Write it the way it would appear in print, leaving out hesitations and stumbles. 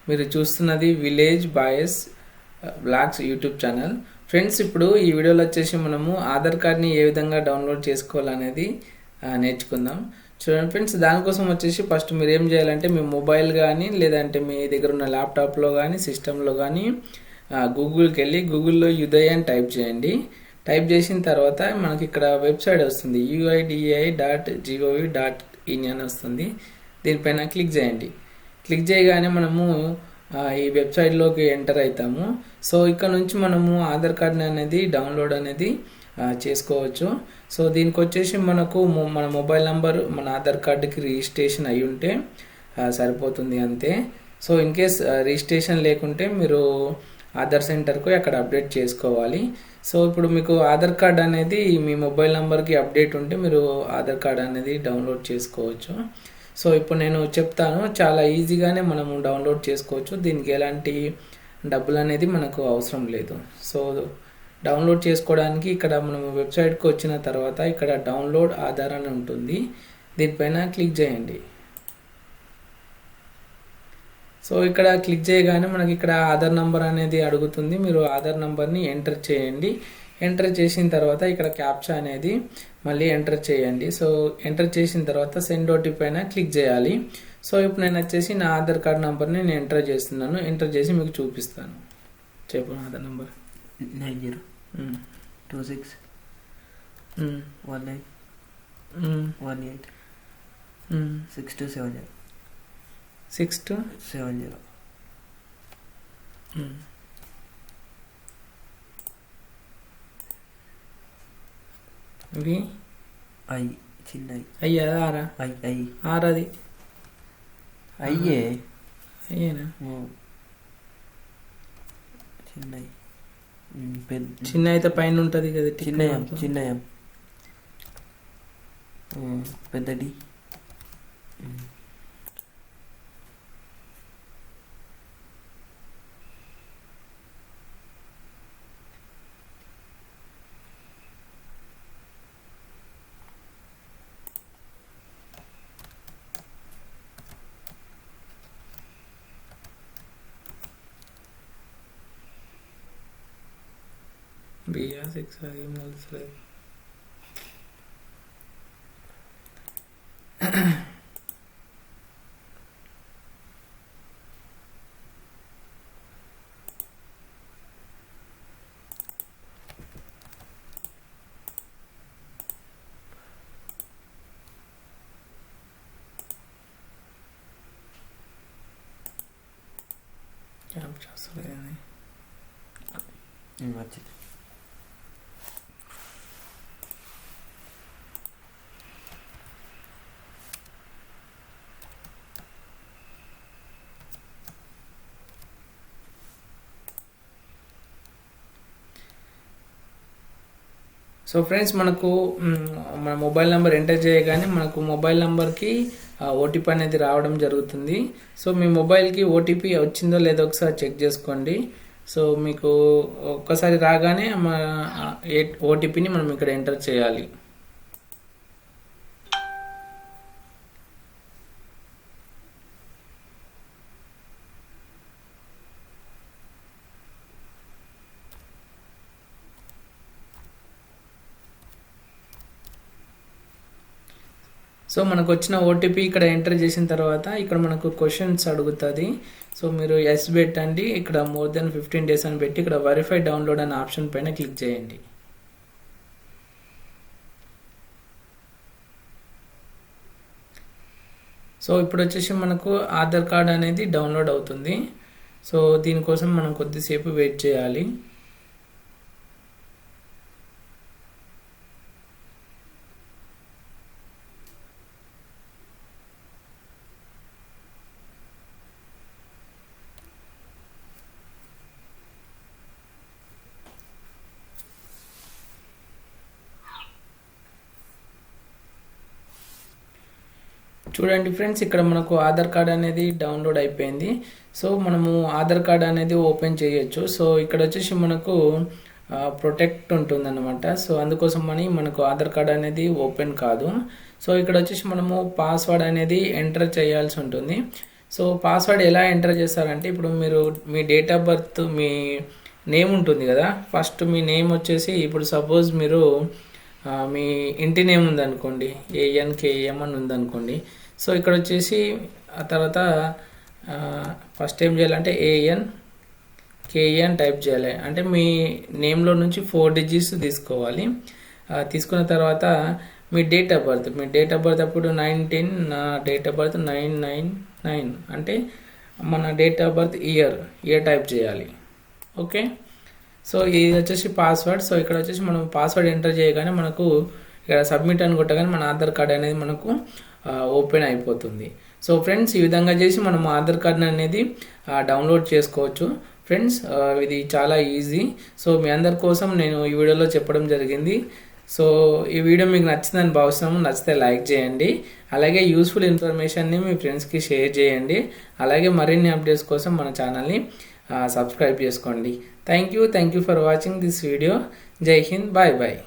మీరు చూస్తున్నది village boys blogs YouTube channel. Friends, ఇప్పుడు ఈ వీడియోలో వచ్చేసి మనము ఆధార్ కార్డ్ని ఏ విధంగా డౌన్లోడ్ చేసుకోవాలనేది నేర్చుకుందాం. చూడండి ఫ్రెండ్స్, దానికోసం వచ్చేసి ఫస్ట్ మీరు ఏం చేయాలంటే మీ మొబైల్ కానీ లేదంటే మీ దగ్గర ఉన్న ల్యాప్టాప్లో కానీ సిస్టంలో కానీ గూగుల్కి వెళ్ళి గూగుల్లో యుదయ్ అని టైప్ చేయండి. టైప్ చేసిన తర్వాత మనకి ఇక్కడ వెబ్సైట్ వస్తుంది, uidi.gov.in అని వస్తుంది. దీనిపైన క్లిక్ చేయండి. క్లిక్ చేయగానే మనము ఈ వెబ్సైట్లోకి ఎంటర్ అవుతాము. సో ఇక్కడ నుంచి మనము ఆధార్ కార్డ్ అనేది డౌన్లోడ్ అనేది చేసుకోవచ్చు. సో దీనికి వచ్చేసి మనకు మన మొబైల్ నంబర్ మన ఆధార్ కార్డుకి రిజిస్ట్రేషన్ అయి ఉంటే సరిపోతుంది అంతే. సో ఇన్ కేస్ రిజిస్ట్రేషన్ లేకుంటే మీరు ఆధార్ సెంటర్కు అక్కడ అప్డేట్ చేసుకోవాలి. సో ఇప్పుడు మీకు ఆధార్ కార్డ్ అనేది మీ మొబైల్ నంబర్కి అప్డేట్ ఉంటే మీరు ఆధార్ కార్డ్ అనేది డౌన్లోడ్ చేసుకోవచ్చు. సో ఇప్పుడు నేను చెప్తాను, చాలా ఈజీగానే మనము డౌన్లోడ్ చేసుకోవచ్చు. దీనికి ఎలాంటి డబ్బులు అనేది మనకు అవసరం లేదు. సో డౌన్లోడ్ చేసుకోవడానికి ఇక్కడ మనము వెబ్సైట్కి వచ్చిన తర్వాత ఇక్కడ డౌన్లోడ్ ఆధార్ అని ఉంటుంది, దీనిపైన క్లిక్ చేయండి. సో ఇక్కడ క్లిక్ చేయగానే మనకి ఇక్కడ ఆధార్ నంబర్ అనేది అడుగుతుంది. మీరు ఆధార్ నంబర్ని ఎంటర్ చేయండి. ఎంటర్ చేసిన తర్వాత ఇక్కడ క్యాప్చా అనేది మళ్ళీ ఎంటర్ చేయండి. సో ఎంటర్ చేసిన తర్వాత సెండ్ ఓటీపీ పైన క్లిక్ చేయాలి. సో ఇప్పుడు నేను వచ్చేసి నా ఆధార్ కార్డ్ నంబర్ని నేను ఎంటర్ చేస్తున్నాను. ఎంటర్ చేసి మీకు చూపిస్తాను. చెప్పు ఆధార్ నంబర్ 902619186270 6270. ఐ చిన్న అయ్యా ఆరా ఐ ఆరది అయ్యే అయ్యేనా? చిన్న చిన్న అయితే పైన ఉంటుంది కదా, చిన్న పెద్దది బియా 6 అది మొదలలేదు. క్యాప్చా వస్తలేదని వచ్చింది. సో ఫ్రెండ్స్, మనకు మన మొబైల్ నెంబర్ ఎంటర్ చేయగానే మనకు మొబైల్ నెంబర్కి ఓటీపీ అనేది రావడం జరుగుతుంది. సో మీ మొబైల్కి ఓటీపీ వచ్చిందో లేదో ఒకసారి చెక్ చేసుకోండి. సో మీకు ఒక్కసారి రాగానే ఓటీపీని మనం ఇక్కడ ఎంటర్ చేయాలి. సో మనకు వచ్చిన ఓటీపీ ఇక్కడ ఎంటర్ చేసిన తర్వాత ఇక్కడ మనకు క్వశ్చన్స్ అడుగుతుంది. సో మీరు ఎస్ పెట్టండి. ఇక్కడ మోర్ దెన్ 15 days అని పెట్టి ఇక్కడ వెరిఫై డౌన్లోడ్ అనే ఆప్షన్ పైన క్లిక్ చేయండి. సో ఇప్పుడు వచ్చేసి మనకు ఆధార్ కార్డ్ అనేది డౌన్లోడ్ అవుతుంది. సో దీనికోసం మనం కొద్దిసేపు వెయిట్ చేయాలి. చూడండి ఫ్రెండ్స్, ఇక్కడ మనకు ఆధార్ కార్డ్ అనేది డౌన్లోడ్ అయిపోయింది. సో మనము ఆధార్ కార్డ్ అనేది ఓపెన్ చేయొచ్చు. సో ఇక్కడ వచ్చేసి మనకు ప్రొటెక్ట్ ఉంటుంది అన్నమాట. సో అందుకోసం మనకు ఆధార్ కార్డ్ అనేది ఓపెన్ కాదు. సో ఇక్కడ వచ్చేసి మనము పాస్వర్డ్ అనేది ఎంటర్ చేయాల్సి ఉంటుంది. సో పాస్వర్డ్ ఎలా ఎంటర్ చేస్తారంటే ఇప్పుడు మీరు మీ డేట్ ఆఫ్ బర్త్ మీ నేమ్ ఉంటుంది కదా, ఫస్ట్ మీ నేమ్ వచ్చేసి ఇప్పుడు సపోజ్ మీరు మీ ఇంటి నేమ్ ఉందనుకోండి, ANKM అని ఉందనుకోండి. సో ఇక్కడ వచ్చేసి ఆ తర్వాత ఫస్ట్ ఏం చేయాలంటే ANKN టైప్ చేయాలి. అంటే మీ నేమ్లో నుంచి 4 డిజిట్స్ తీసుకోవాలి. తీసుకున్న తర్వాత మీ డేట్ ఆఫ్ బర్త్ అప్పుడు 19, నా డేట్ ఆఫ్ బర్త్ 999 అంటే మన date of birth year type చేయాలి. ఓకే, సో ఇది వచ్చేసి పాస్వర్డ్. సో ఇక్కడ వచ్చేసి మనం పాస్వర్డ్ ఎంటర్ చేయగానే మనకు ఇక్కడ సబ్మిట్ అని కొట్టగానే మన ఆధార్ కార్డ్ అనేది మనకు ఓపెన్ అయిపోతుంది. సో ఫ్రెండ్స్, ఈ విధంగా చేసి మనం ఆధార్ కార్డ్ అనేది డౌన్లోడ్ చేసుకోవచ్చు. ఫ్రెండ్స్, ఇది చాలా ఈజీ. సో మీ అందరి కోసం నేను ఈ వీడియోలో చెప్పడం జరిగింది. సో ఈ వీడియో మీకు నచ్చిందని భావిస్తున్నాము. నచ్చితే లైక్ చేయండి, అలాగే యూస్ఫుల్ ఇన్ఫర్మేషన్ని మీ ఫ్రెండ్స్కి షేర్ చేయండి. అలాగే మరిన్ని అప్డేట్స్ కోసం మన ఛానల్ని సబ్స్క్రైబ్ చేసుకోండి. Thank you for watching this video. జై హింద్, బాయ్ బాయ్.